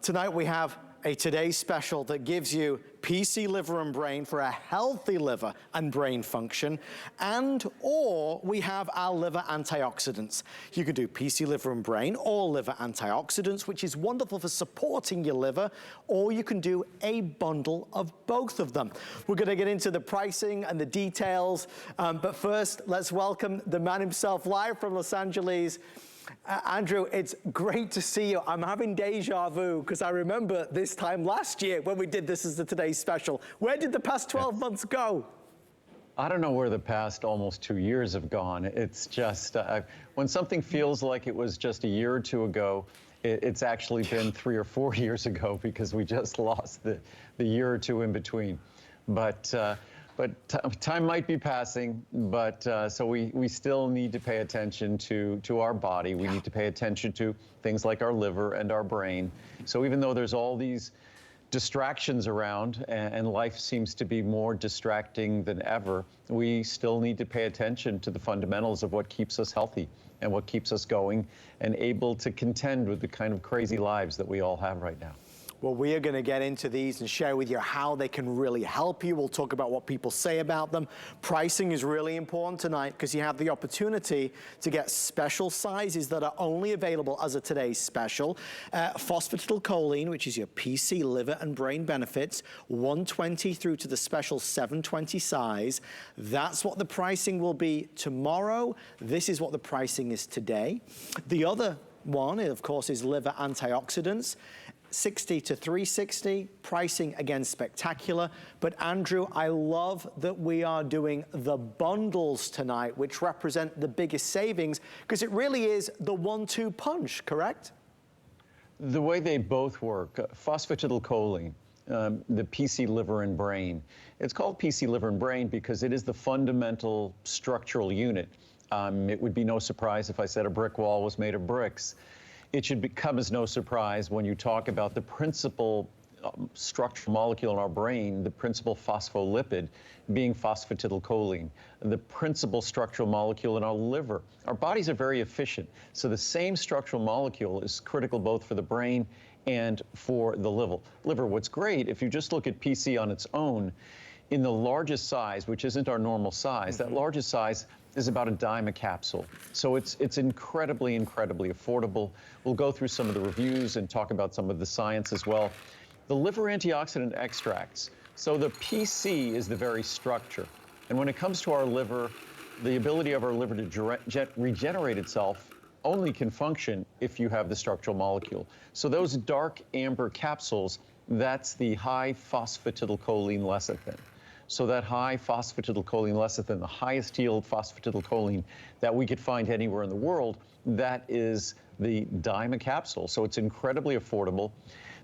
Tonight we have a Today Special that gives you PC liver and brain for a healthy liver and brain function, or we have our liver antioxidants. You can do PC liver and brain or liver antioxidants, which is wonderful for supporting your liver, or you can do a bundle of both of them. We're gonna get into the pricing and the details, but first, let's welcome the man himself live from Los Angeles. Andrew, it's great to see you. I'm having deja vu because I remember this time last year when we did this as the Today Special. Where did the past 12 months go? I don't know where the past almost 2 years have gone. It's just, when something feels like it was just a year or two ago, it's actually been 3 or 4 years ago because we just lost the year or two in between. But time might be passing, so we still need to pay attention to our body. We need to pay attention to things like our liver and our brain. So even though there's all these distractions around and life seems to be more distracting than ever, we still need to pay attention to the fundamentals of what keeps us healthy and what keeps us going and able to contend with the kind of crazy lives that we all have right now. Well, we are going to get into these and share with you how they can really help you. We'll talk about what people say about them. Pricing is really important tonight because you have the opportunity to get special sizes that are only available as a Today's Special. Phosphatidylcholine, which is your PC liver and brain benefits, 120 through to the special 720 size. That's what the pricing will be tomorrow. This is what the pricing is today. The other one, of course, is liver antioxidants. 60 to 360, pricing again spectacular. But Andrew, I love that we are doing the bundles tonight, which represent the biggest savings, because it really is the 1-2 punch, correct? The way they both work, phosphatidylcholine, the PC liver and brain. It's called PC liver and brain because it is the fundamental structural unit. It would be no surprise if I said a brick wall was made of bricks. It should come as no surprise when you talk about the principal structural molecule in our brain, the principal phospholipid being phosphatidylcholine, the principal structural molecule in our liver. Our bodies are very efficient, so the same structural molecule is critical both for the brain and for the liver. What's great, if you just look at PC on its own, in the largest size, which isn't our normal size, that largest size is about $0.10 a capsule. So it's incredibly, incredibly affordable. We'll go through some of the reviews and talk about some of the science as well. The liver antioxidant extracts. So the PC is the very structure. And when it comes to our liver, the ability of our liver to regenerate itself only can function if you have the structural molecule. So those dark amber capsules, that's the high phosphatidylcholine lecithin. So that high phosphatidylcholine lecithin, the highest yield phosphatidylcholine that we could find anywhere in the world, that is the $0.10 a capsule. So it's incredibly affordable.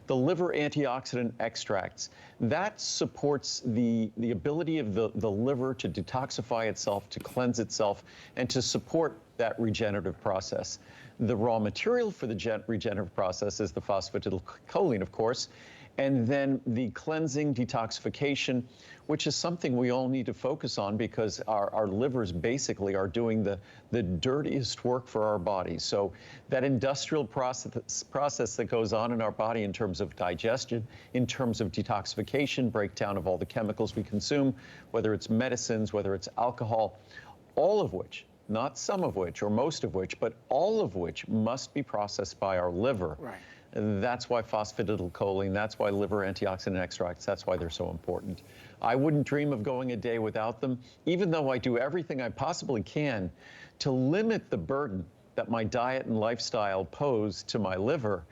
The liver antioxidant extracts, that supports the ability of the liver to detoxify itself, to cleanse itself, and to support that regenerative process. The raw material for the regenerative process is the phosphatidylcholine, of course, and then the cleansing detoxification, which is something we all need to focus on because our livers basically are doing the dirtiest work for our bodies. So that industrial process that goes on in our body in terms of digestion, in terms of detoxification, breakdown of all the chemicals we consume, whether it's medicines, whether it's alcohol, all of which, not some of which or most of which, but all of which must be processed by our liver. Right. That's why phosphatidylcholine, that's why liver antioxidant extracts, that's why they're so important. I wouldn't dream of going a day without them, even though I do everything I possibly can to limit the burden that my diet and lifestyle pose to my liver.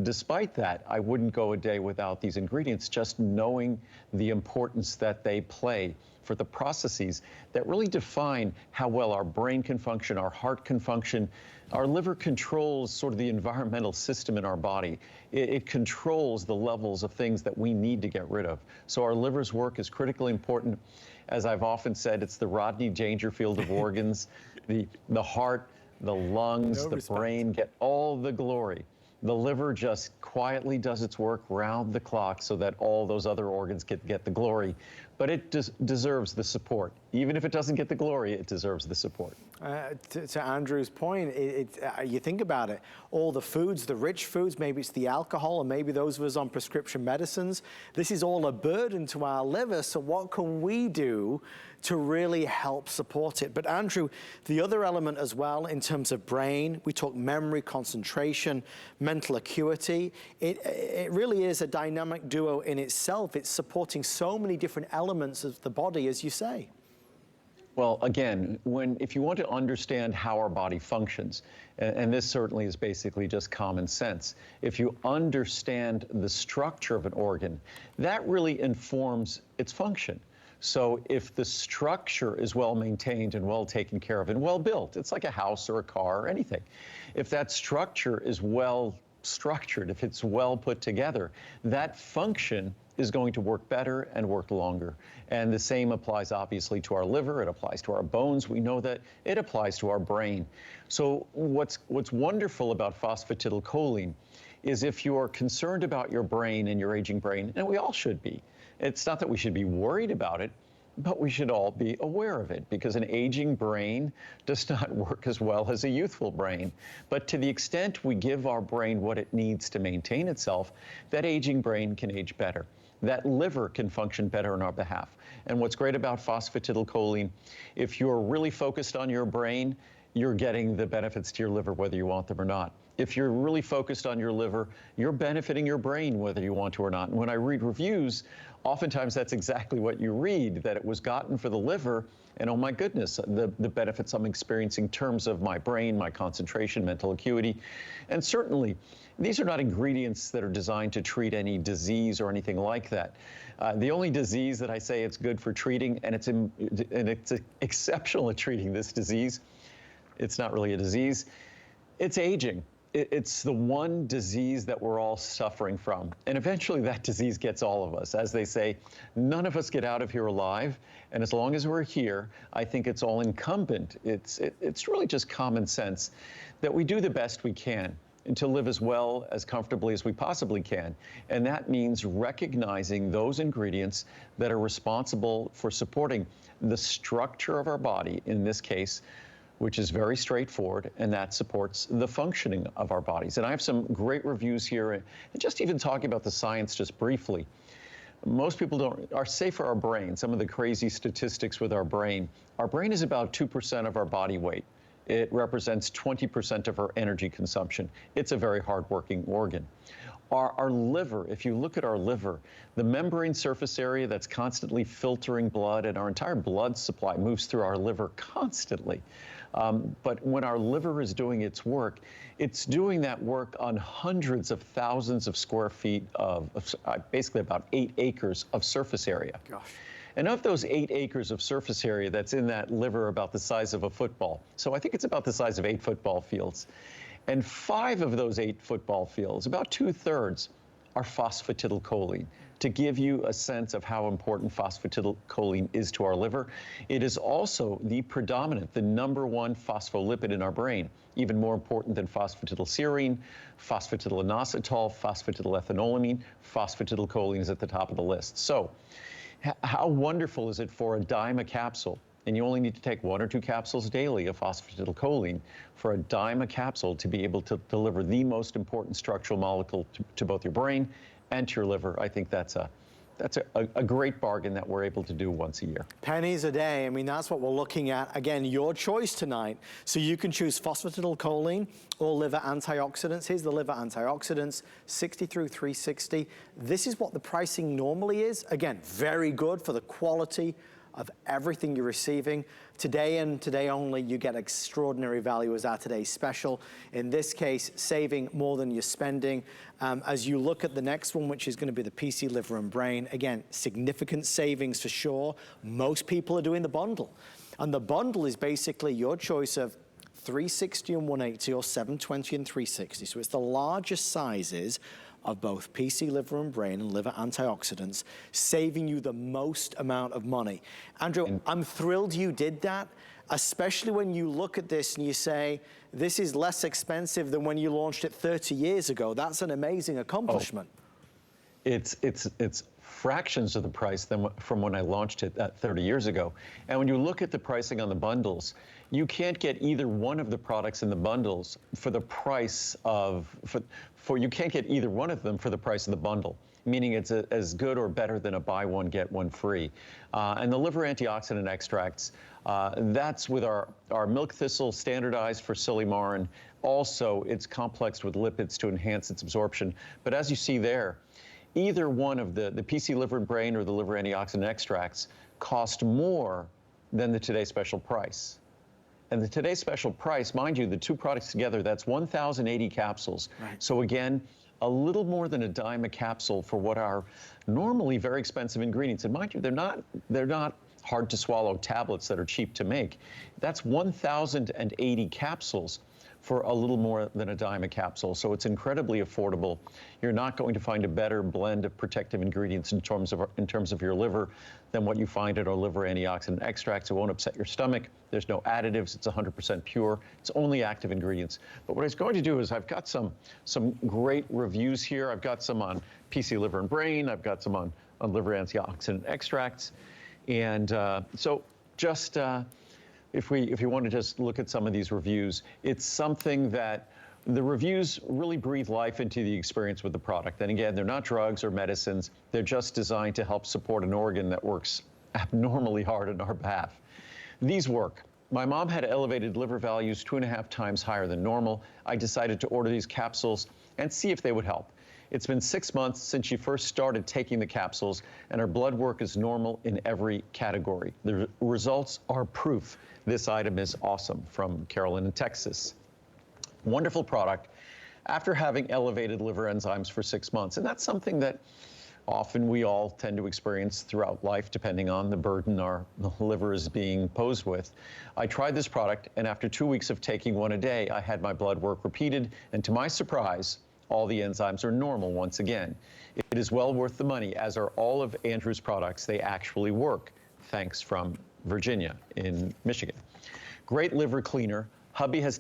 Despite that, I wouldn't go a day without these ingredients, just knowing the importance that they play for the processes that really define how well our brain can function, our heart can function. Our liver controls sort of the environmental system in our body. It controls the levels of things that we need to get rid of. So our liver's work is critically important. As I've often said, it's the Rodney Dangerfield of organs. The heart, the lungs, the brain get all the glory. The liver just quietly does its work round the clock so that all those other organs get the glory. but it deserves the support. Even if it doesn't get the glory, it deserves the support. To Andrew's point, you think about it, all the foods, the rich foods, maybe it's the alcohol, or maybe those of us on prescription medicines, this is all a burden to our liver, so what can we do to really help support it? But Andrew, the other element as well in terms of brain, we talk memory, concentration, mental acuity, it really is a dynamic duo in itself. It's supporting so many different elements of the body, as you say. Well, again, if you want to understand how our body functions, and this certainly is basically just common sense, if you understand the structure of an organ, that really informs its function. So if the structure is well maintained and well taken care of and well built, it's like a house or a car or anything. If that structure is well structured, if it's well put together, that function is going to work better and work longer. And the same applies obviously to our liver, it applies to our bones, we know that, it applies to our brain. So what's wonderful about phosphatidylcholine is if you're concerned about your brain and your aging brain, and we all should be, it's not that we should be worried about it, but we should all be aware of it, because an aging brain does not work as well as a youthful brain. But to the extent we give our brain what it needs to maintain itself, that aging brain can age better. That liver can function better on our behalf. And what's great about phosphatidylcholine, if you're really focused on your brain, you're getting the benefits to your liver whether you want them or not. If you're really focused on your liver, you're benefiting your brain whether you want to or not. And when I read reviews, oftentimes that's exactly what you read, that it was gotten for the liver, and oh my goodness, the benefits I'm experiencing in terms of my brain, my concentration, mental acuity. And certainly, these are not ingredients that are designed to treat any disease or anything like that. The only disease that I say it's good for treating, and it's exceptional at treating this disease, it's not really a disease, it's aging. It's the one disease that we're all suffering from. And eventually that disease gets all of us. As they say, none of us get out of here alive. And as long as we're here, I think it's all incumbent. It's really just common sense that we do the best we can and to live as well, as comfortably as we possibly can. And that means recognizing those ingredients that are responsible for supporting the structure of our body, in this case, which is very straightforward, and that supports the functioning of our bodies. And I have some great reviews here, and just even talking about the science just briefly. Most people are safe for our brain. Some of the crazy statistics with our brain is about 2% of our body weight. It represents 20% of our energy consumption. It's a very hard-working organ. Our liver, if you look at our liver, the membrane surface area that's constantly filtering blood, and our entire blood supply moves through our liver constantly. But when our liver is doing its work, it's doing that work on hundreds of thousands of square feet of basically about 8 acres of surface area. Gosh. And of those 8 acres of surface area that's in that liver, about the size of a football. So I think it's about the size of 8 football fields. And 5 of those 8 football fields, about 2/3, are phosphatidylcholine. To give you a sense of how important phosphatidylcholine is to our liver, it is also the predominant, the #1 phospholipid in our brain, even more important than phosphatidylserine, phosphatidylinositol, phosphatidylethynolamine. Phosphatidylcholine is at the top of the list. So how wonderful is it for a dime a capsule? And you only need to take 1 or 2 capsules daily of phosphatidylcholine for a dime a capsule to be able to deliver the most important structural molecule to both your brain and to your liver. I think that's a great bargain that we're able to do once a year. Pennies a day. I mean, that's what we're looking at. Again, your choice tonight. So you can choose phosphatidylcholine or liver antioxidants. Here's the liver antioxidants, 60 through 360. This is what the pricing normally is. Again, very good for the quality of everything you're receiving. Today and today only, you get extraordinary value as our today's special. In this case, saving more than you're spending. As you look at the next one, which is gonna be the PC liver and brain, again, significant savings for sure. Most people are doing the bundle. And the bundle is basically your choice of 360 and 180 or 720 and 360. So it's the largest sizes of both PC liver and brain and liver antioxidants, saving you the most amount of money. Andrew, I'm thrilled you did that, especially when you look at this and you say, this is less expensive than when you launched it 30 years ago. That's an amazing accomplishment. It's fractions of the price from when I launched it 30 years ago. And when you look at the pricing on the bundles, you can't get either one of the products in the bundles for the price of, you can't get either one of them for the price of the bundle, meaning it's as good or better than a buy one, get one free. And the liver antioxidant extracts, that's with our milk thistle standardized for Silymarin. Also, it's complexed with lipids to enhance its absorption. But as you see there, either one of the PC liver and brain or the liver antioxidant extracts cost more than the Today Special price. And the Today Special price, mind you, the two products together, that's 1,080 capsules. Right. So again, a little more than a dime a capsule for what are normally very expensive ingredients. And mind you, they're not hard to swallow tablets that are cheap to make. That's 1,080 capsules for a little more than a dime a capsule. So it's incredibly affordable. You're not going to find a better blend of protective ingredients in terms of your liver than what you find at our liver antioxidant extracts. It won't upset your stomach. There's no additives. It's 100% pure. It's only active ingredients. But what I was going to do is I've got some great reviews here. I've got some on PC liver and brain. I've got some on liver antioxidant extracts. And so just if you want to just look at some of these reviews, it's something that the reviews really breathe life into the experience with the product. And again, they're not drugs or medicines. They're just designed to help support an organ that works abnormally hard on our behalf. These work. My mom had elevated liver values 2.5 times higher than normal. I decided to order these capsules and see if they would help. It's been 6 months since she first started taking the capsules, and her blood work is normal in every category. The results are proof this item is awesome, from Carolyn in Texas. Wonderful product after having elevated liver enzymes for 6 months. And that's something that often we all tend to experience throughout life, depending on the burden our liver is being posed with. I tried this product, and after 2 weeks of taking one a day, I had my blood work repeated, and to my surprise, all the enzymes are normal once again. It is well worth the money, as are all of Andrew's products. They actually work. Thanks from Virginia in Michigan. Great liver cleaner. Hubby has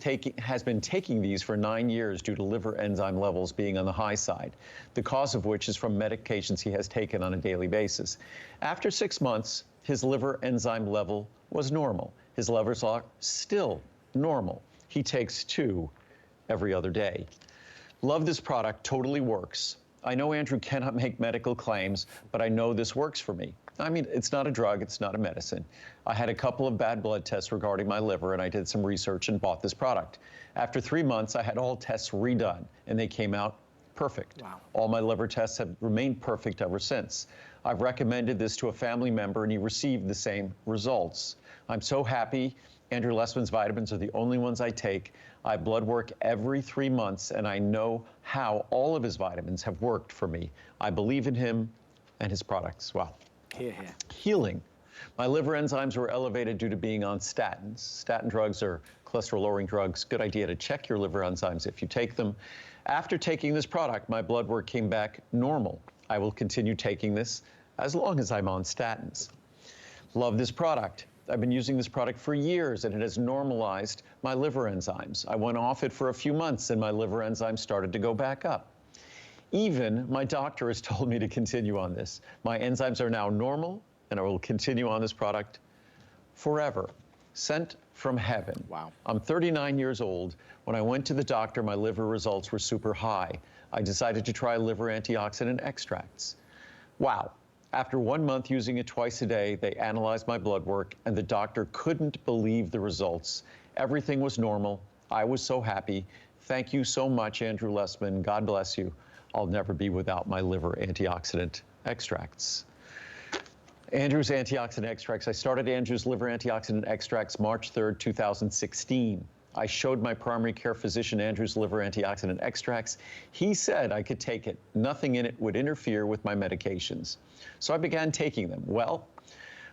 been taking these for 9 years due to liver enzyme levels being on the high side, the cause of which is from medications he has taken on a daily basis. After 6 months, his liver enzyme level was normal. His levels are still normal. He takes 2 every other day. Love this product, totally works. I know Andrew cannot make medical claims, but I know this works for me. I mean, it's not a drug, it's not a medicine. I had a couple of bad blood tests regarding my liver, and I did some research and bought this product. After 3 months, I had all tests redone, and they came out perfect. Wow. All my liver tests have remained perfect ever since. I've recommended this to a family member, and he received the same results. I'm so happy. Andrew Lessman's vitamins are the only ones I take. I blood work every 3 months, and I know how all of his vitamins have worked for me. I believe in him and his products. Wow. Hear, hear. Healing. My liver enzymes were elevated due to being on statins. Statin drugs are cholesterol-lowering drugs. Good idea to check your liver enzymes if you take them. After taking this product, my blood work came back normal. I will continue taking this as long as I'm on statins. Love this product. I've been using this product for years, and it has normalized my liver enzymes. I went off it for a few months, and my liver enzymes started to go back up. Even my doctor has told me to continue on this. My enzymes are now normal, and I will continue on this product forever. Sent from heaven. Wow. I'm 39 years old. When I went to the doctor, my liver results were super high. I decided to try liver antioxidant extracts. Wow. After 1 month using it twice a day, they analyzed my blood work, and the doctor couldn't believe the results. Everything was normal. I was so happy. Thank you so much, Andrew Lessman. God bless you. I'll never be without my liver antioxidant extracts. Andrew's antioxidant extracts. I started Andrew's liver antioxidant extracts March 3rd, 2016. I showed my primary care physician Andrew's liver antioxidant extracts. He said I could take it. Nothing in it would interfere with my medications. So I began taking them. Well,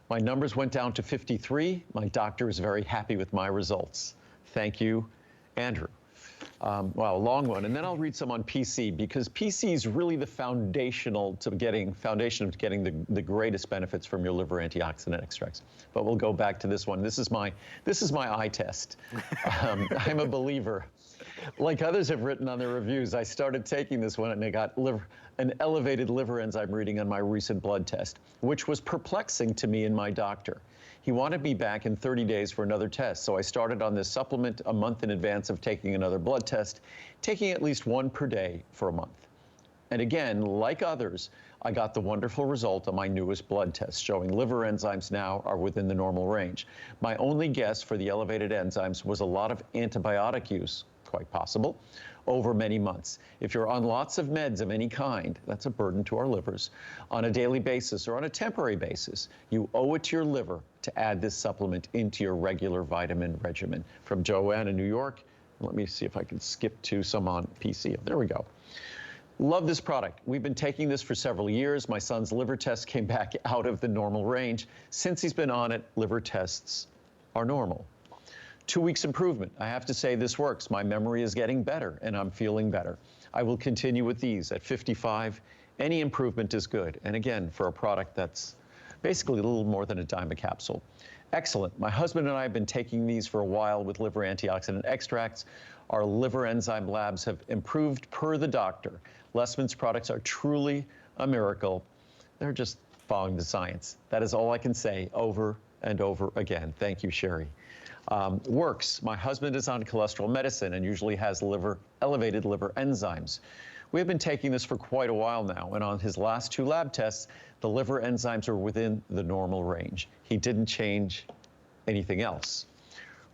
my numbers went down to 53. My doctor is very happy with my results. Thank you, Andrew. Wow, a long one. And then I'll read some on PC, because PC is really the foundation of getting the greatest benefits from your liver antioxidant extracts. But we'll go back to this one. This is my eye test. I'm a believer. Like others have written on their reviews, I started taking this one and I got an elevated liver enzyme reading on my recent blood test, which was perplexing to me and my doctor. He wanted me back in 30 days for another test, so I started on this supplement a month in advance of taking another blood test, taking at least one per day for a month. And again, like others, I got the wonderful result on my newest blood test, showing liver enzymes now are within the normal range. My only guess for the elevated enzymes was a lot of antibiotic use, quite possible, over many months. If you're on lots of meds of any kind, that's a burden to our livers, on a daily basis or on a temporary basis, you owe it to your liver to add this supplement into your regular vitamin regimen. From Joanne in New York, let me see if I can skip to some on PC. There we go. Love this product. We've been taking this for several years. My son's liver test came back out of the normal range. Since he's been on it, liver tests are normal. 2 weeks improvement. I have to say this works. My memory is getting better and I'm feeling better. I will continue with these at 55. Any improvement is good. And again, for a product that's basically a little more than a dime a capsule. Excellent. My husband and I have been taking these for a while with liver antioxidant extracts. Our liver enzyme labs have improved per the doctor. Lessman's products are truly a miracle. They're just following the science. That is all I can say over and over again. Thank you, Sherry. Works. My husband is on cholesterol medicine and usually has elevated liver enzymes. We have been taking this for quite a while now, and on his last 2 lab tests, the liver enzymes are within the normal range. He didn't change anything else.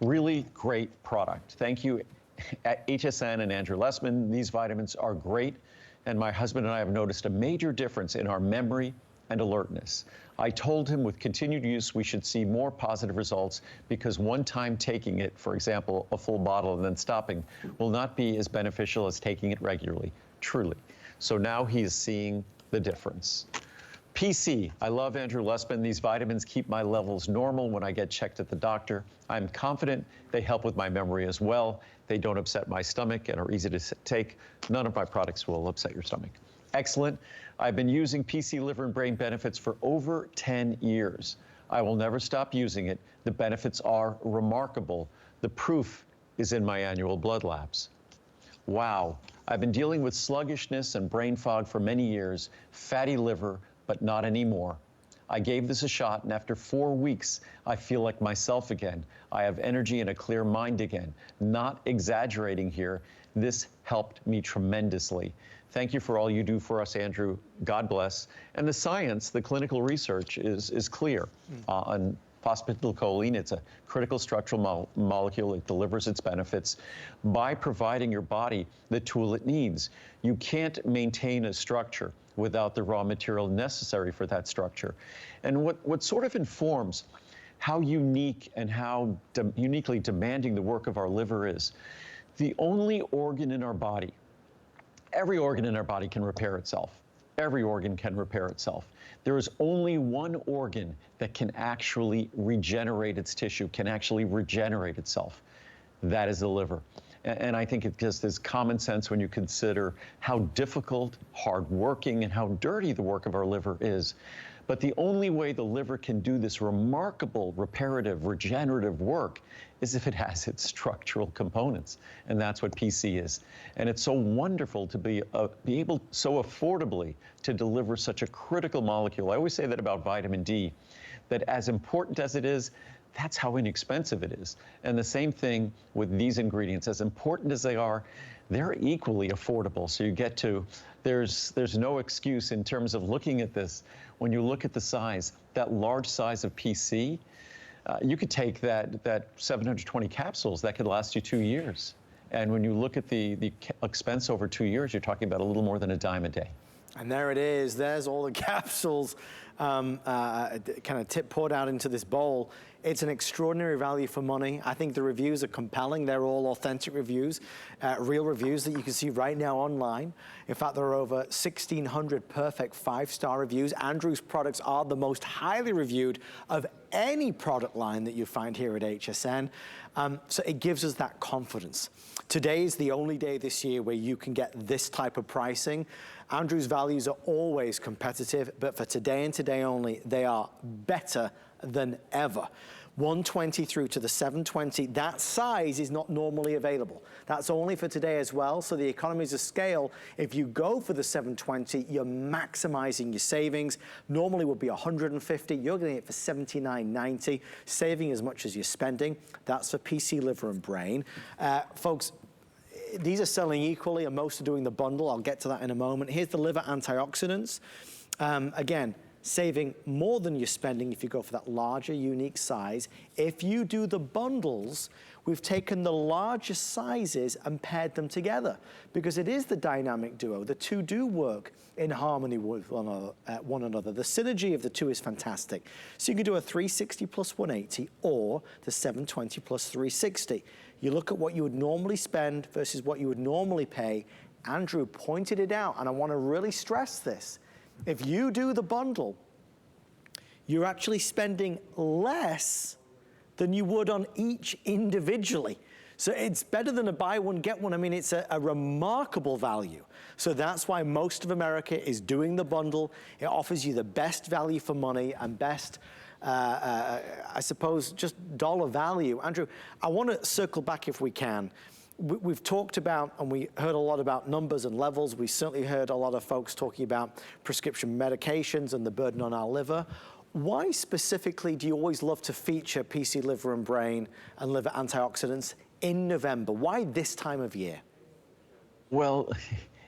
Really great product. Thank you at HSN and Andrew Lessman. These vitamins are great, and my husband and I have noticed a major difference in our memory and alertness. I told him with continued use we should see more positive results because one time taking it, for example, a full bottle and then stopping, will not be as beneficial as taking it regularly, truly. So now he is seeing the difference. PC, I love Andrew Lessman. These vitamins keep my levels normal when I get checked at the doctor. I'm confident they help with my memory as well. They don't upset my stomach and are easy to take. None of my products will upset your stomach. Excellent. I've been using PC Liver and Brain Benefits for over 10 years. I will never stop using it. The benefits are remarkable. The proof is in my annual blood labs. Wow. I've been dealing with sluggishness and brain fog for many years, fatty liver, but not anymore. I gave this a shot, and after 4 weeks, I feel like myself again. I have energy and a clear mind again. Not exaggerating here. This helped me tremendously. Thank you for all you do for us, Andrew. God bless. And the science, the clinical research is clear on phosphatidylcholine. It's a critical structural molecule. It delivers its benefits by providing your body the tool it needs. You can't maintain a structure without the raw material necessary for that structure. And what sort of informs how unique and how uniquely demanding the work of our liver is, the only organ in our body, every organ in our body can repair itself. Every organ can repair itself. There is only one organ that can actually regenerate its tissue, can actually regenerate itself. That is the liver. And I think it just is common sense when you consider how difficult, hardworking, and how dirty the work of our liver is. But the only way the liver can do this remarkable reparative, regenerative work is if it has its structural components. And that's what PC is. And it's so wonderful to be able so affordably to deliver such a critical molecule. I always say that about vitamin D, that as important as it is, that's how inexpensive it is. And the same thing with these ingredients. As important as they are, they're equally affordable. So you get to, there's no excuse in terms of looking at this. When you look at the size, that large size of PC, you could take that 720 capsules, that could last you 2 years. And when you look at the expense over 2 years, you're talking about a little more than a dime a day. And there it is. There's all the capsules kind of poured out into this bowl. It's an extraordinary value for money. I think the reviews are compelling. They're all authentic reviews, real reviews that you can see right now online. In fact, there are over 1,600 perfect 5-star reviews. Andrew's products are the most highly reviewed of any product line that you find here at HSN. So it gives us that confidence. Today is the only day this year where you can get this type of pricing. Andrew's values are always competitive, but for today and today only, they are better than ever. 120 through to the 720, that size is not normally available. That's only for today as well, so the economies of scale, if you go for the 720, you're maximizing your savings. Normally would be 150, you're getting it for $79.90, saving as much as you're spending. That's for PC, liver, and brain. Folks, these are selling equally, and most are doing the bundle. I'll get to that in a moment. Here's the liver antioxidants. Again, saving more than you're spending if you go for that larger, unique size. If you do the bundles, we've taken the larger sizes and paired them together because it is the dynamic duo. The two do work in harmony with one another. The synergy of the two is fantastic. So you can do a 360 plus 180 or the 720 plus 360. You look at what you would normally spend versus what you would normally pay. Andrew pointed it out, and I want to really stress this. If you do the bundle, you're actually spending less than you would on each individually. So it's better than a buy one, get one. I mean, it's a remarkable value. So that's why most of America is doing the bundle. It offers you the best value for money and best, I suppose, just dollar value. Andrew, I want to circle back if we can. We've talked about, and we heard a lot about numbers and levels. We certainly heard a lot of folks talking about prescription medications and the burden on our liver. Why specifically do you always love to feature PC liver and brain and liver antioxidants in November? Why this time of year? Well,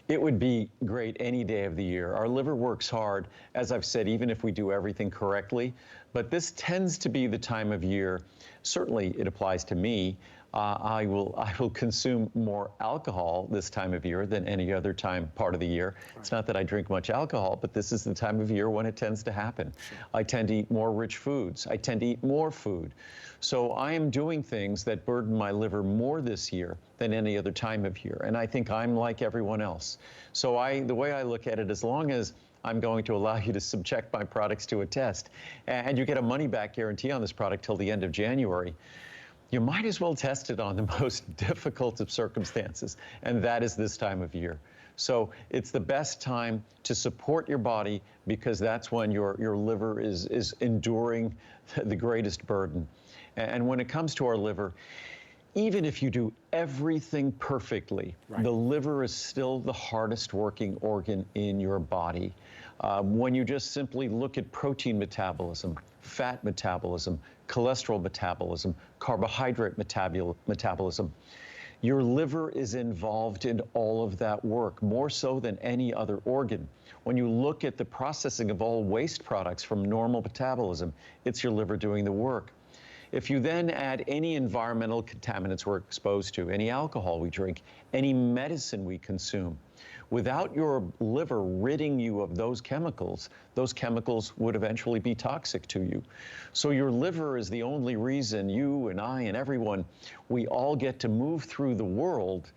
it would be great any day of the year. Our liver works hard, as I've said, even if we do everything correctly. But this tends to be the time of year, certainly it applies to me, I will consume more alcohol this time of year than any other part of the year. Right. It's not that I drink much alcohol, but this is the time of year when it tends to happen. Sure. I tend to eat more rich foods. I tend to eat more food. So I am doing things that burden my liver more this year than any other time of year. And I think I'm like everyone else. So the way I look at it, as long as I'm going to allow you to subject my products to a test, and you get a money-back guarantee on this product till the end of January, you might as well test it on the most difficult of circumstances, and that is this time of year. So it's the best time to support your body because that's when your liver is enduring the greatest burden. And when it comes to our liver, even if you do everything perfectly, right, the liver is still the hardest working organ in your body. When you just simply look at protein metabolism, fat metabolism, cholesterol metabolism, carbohydrate metabolism, your liver is involved in all of that work, more so than any other organ. When you look at the processing of all waste products from normal metabolism, it's your liver doing the work. If you then add any environmental contaminants we're exposed to, any alcohol we drink, any medicine we consume, without your liver ridding you of those chemicals would eventually be toxic to you. So your liver is the only reason you and I and everyone, we all get to move through the world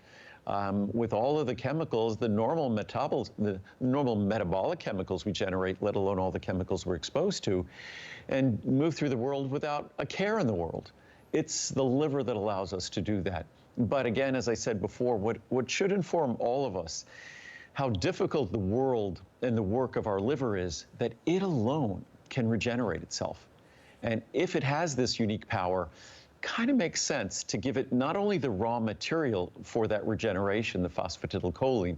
with all of the chemicals, the normal metabolic chemicals we generate, let alone all the chemicals we're exposed to, and move through the world without a care in the world. It's the liver that allows us to do that. But again, as I said before, what should inform all of us how difficult the world and the work of our liver is, that it alone can regenerate itself. And if it has this unique power, kind of makes sense to give it not only the raw material for that regeneration, the phosphatidylcholine,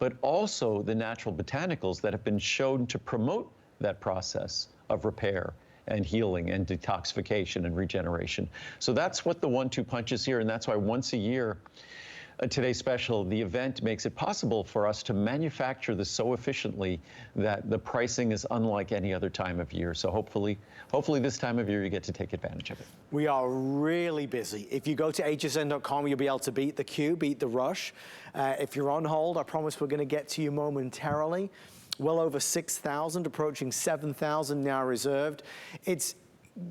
but also the natural botanicals that have been shown to promote that process of repair and healing and detoxification and regeneration. So that's what the 1-2 punch is here, and that's why once a year, today's special, the event makes it possible for us to manufacture this so efficiently that the pricing is unlike any other time of year. So hopefully this time of year you get to take advantage of it. We are really busy. If you go to hsn.com, you'll be able to beat the queue, beat the rush. If you're on hold, I promise we're going to get to you momentarily. Well over 6,000, approaching 7,000 now reserved. It's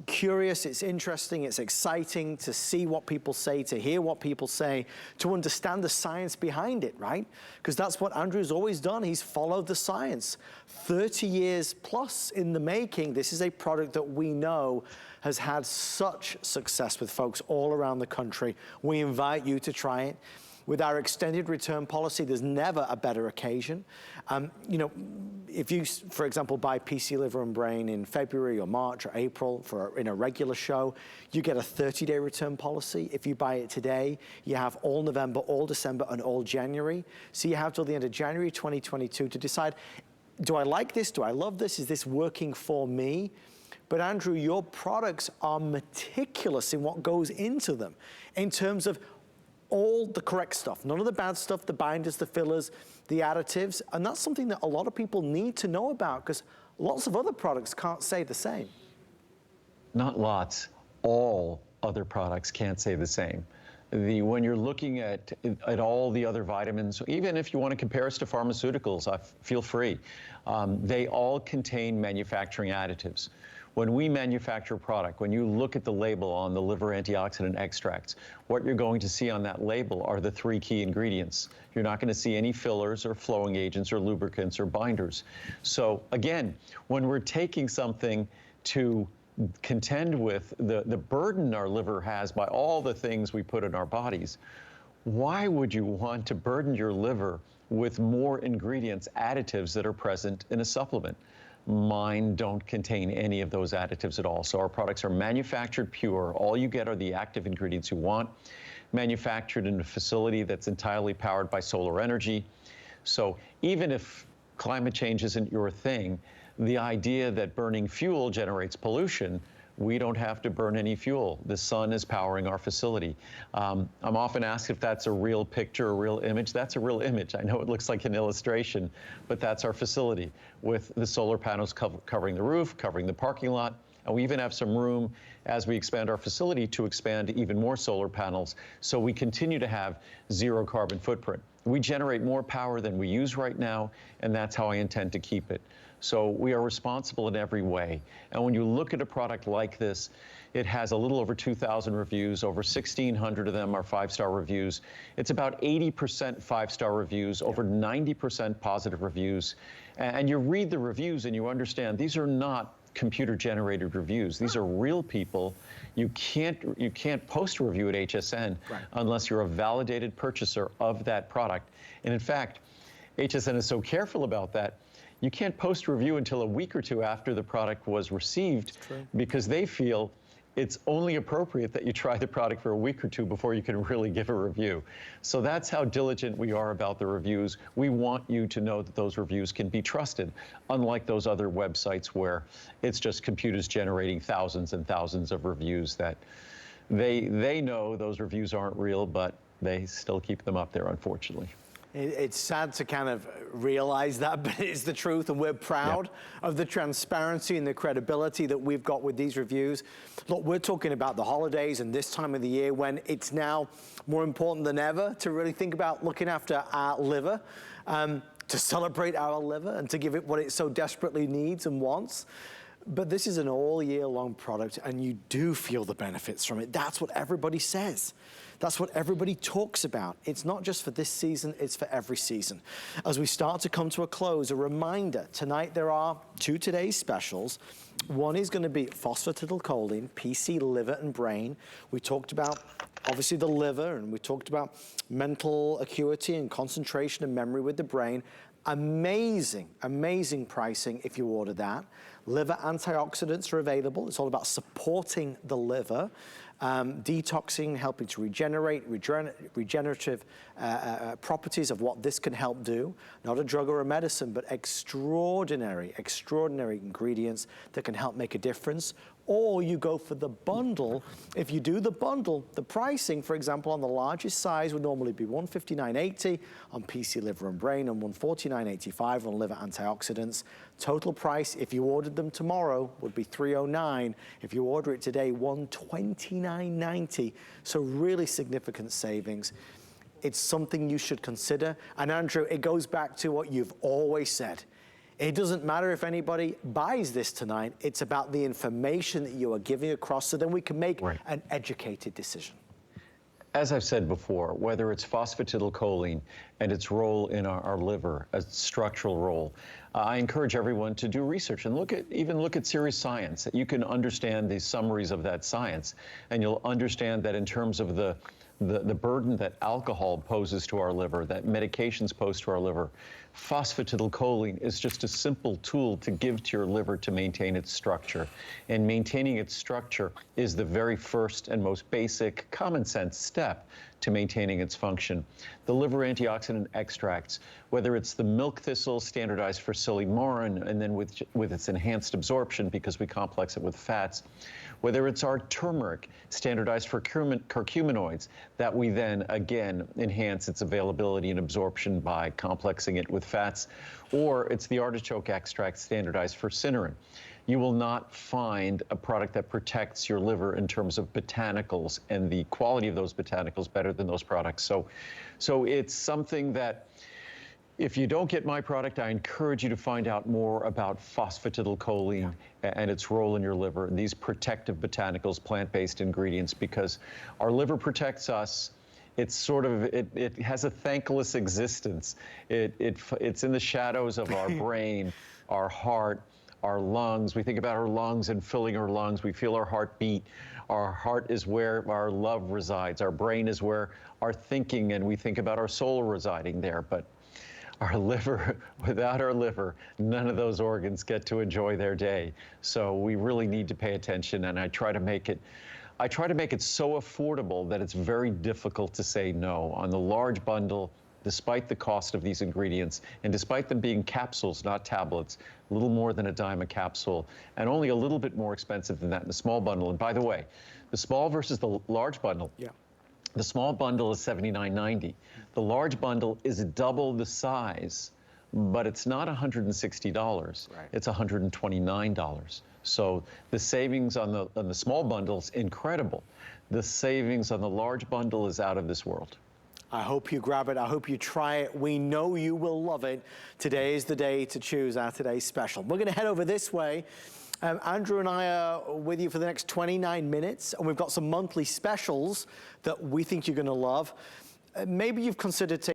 curious, it's interesting, it's exciting to see what people say, to hear what people say, to understand the science behind it, right? Because that's what Andrew's always done. He's followed the science. 30 years plus in the making. This is a product that we know has had such success with folks all around the country. We invite you to try it. With our extended return policy, there's never a better occasion. You know, if you, for example, buy PC Liver and Brain in February or March or April in a regular show, you get a 30-day return policy. If you buy it today, you have all November, all December, and all January. So you have till the end of January 2022 to decide, do I like this? Do I love this? Is this working for me? But Andrew, your products are meticulous in what goes into them in terms of all the correct stuff, none of the bad stuff, the binders, the fillers, the additives. And that's something that a lot of people need to know about because lots of other products can't say the same. Not lots, all other products can't say the same. When you're looking at all the other vitamins, even if you want to compare us to pharmaceuticals, feel free. They all contain manufacturing additives. When we manufacture a product, when you look at the label on the liver antioxidant extracts, what you're going to see on that label are the 3 key ingredients. You're not going to see any fillers or flowing agents or lubricants or binders. So again, when we're taking something to contend with the burden our liver has by all the things we put in our bodies, why would you want to burden your liver with more ingredients, additives that are present in a supplement? Mine don't contain any of those additives at all. So our products are manufactured pure. All you get are the active ingredients you want, manufactured in a facility that's entirely powered by solar energy. So even if climate change isn't your thing, the idea that burning fuel generates pollution, we don't have to burn any fuel. The sun is powering our facility. I'm often asked if that's a real picture, a real image. That's a real image. I know it looks like an illustration, but that's our facility with the solar panels covering the roof, covering the parking lot. And we even have some room as we expand our facility to expand even more solar panels. So we continue to have zero carbon footprint. We generate more power than we use right now, and that's how I intend to keep it. So we are responsible in every way. And when you look at a product like this, it has a little over 2,000 reviews. Over 1,600 of them are 5-star reviews. It's about 80% 5-star reviews, over 90% positive reviews. And you read the reviews and you understand these are not computer-generated reviews. These are real people. You can't post a review at HSN unless you're a validated purchaser of that product. And in fact, HSN is so careful about that, you can't post a review until a week or two after the product was received because they feel it's only appropriate that you try the product for a week or two before you can really give a review. So that's how diligent we are about the reviews. We want you to know that those reviews can be trusted, unlike those other websites where it's just computers generating thousands and thousands of reviews that they know those reviews aren't real, but they still keep them up there, unfortunately. It's sad to kind of realize that, but it's the truth, and we're proud of the transparency and the credibility that we've got with these reviews. Look, we're talking about the holidays and this time of the year when it's now more important than ever to really think about looking after our liver, to celebrate our liver and to give it what it so desperately needs and wants. But this is an all year long product and you do feel the benefits from it. That's what everybody says. That's what everybody talks about. It's not just for this season, it's for every season. As we start to come to a close, a reminder, tonight there are 2 today's specials. One is gonna be phosphatidylcholine, PC Liver and Brain. We talked about obviously the liver and we talked about mental acuity and concentration and memory with the brain. Amazing, amazing pricing if you order that. Liver antioxidants are available. It's all about supporting the liver, detoxing, helping to regenerate, regenerative properties of what this can help do. Not a drug or a medicine, but extraordinary, extraordinary ingredients that can help make a difference. Or you go for the bundle. If you do the bundle, the pricing, for example, on the largest size would normally be $159.80 on PC Liver and Brain and $149.85 on liver antioxidants. Total price, if you ordered them tomorrow, would be $309. If you order it today, $129.90. So really significant savings. It's something you should consider. And Andrew, it goes back to what you've always said. It doesn't matter if anybody buys this tonight, it's about the information that you are giving across so then we can make an educated decision. As I've said before, whether it's phosphatidylcholine and its role in our liver, a structural role, I encourage everyone to do research and even look at serious science. You can understand the summaries of that science, and you'll understand that in terms of the burden that alcohol poses to our liver, that medications pose to our liver, phosphatidylcholine is just a simple tool to give to your liver to maintain its structure. And maintaining its structure is the very first and most basic common sense step to maintaining its function. The liver antioxidant extracts, whether it's the milk thistle standardized for Silymarin and then with its enhanced absorption because we complex it with fats, whether it's our turmeric standardized for curcuminoids that we then again enhance its availability and absorption by complexing it with fats, or it's the artichoke extract standardized for Silymarin. You will not find a product that protects your liver in terms of botanicals and the quality of those botanicals better than those products. So it's something that if you don't get my product, I encourage you to find out more about phosphatidylcholine and its role in your liver, and these protective botanicals, plant-based ingredients, because our liver protects us. It's sort of, it has a thankless existence. It's in the shadows of our brain, our heart, our lungs. We think about our lungs and filling our lungs. We feel our heart beat. Our heart is where our love resides. Our brain is where our thinking, and we think about our soul residing there. But our liver, without our liver, none of those organs get to enjoy their day. So we really need to pay attention, and I try to make it so affordable that it's very difficult to say no. On the large bundle, despite the cost of these ingredients, and despite them being capsules, not tablets, a little more than $0.10 a capsule, and only a little bit more expensive than that in the small bundle. And by the way, the small versus the large bundle, the small bundle is $79.90. The large bundle is double the size, but it's not $160. Right. It's $129. So the savings on the small bundle is incredible. The savings on the large bundle is out of this world. I hope you grab it. I hope you try it. We know you will love it. Today is the day to choose our today's special. We're going to head over this way. Andrew and I are with you for the next 29 minutes, and we've got some monthly specials that we think you're going to love. Maybe you've considered taking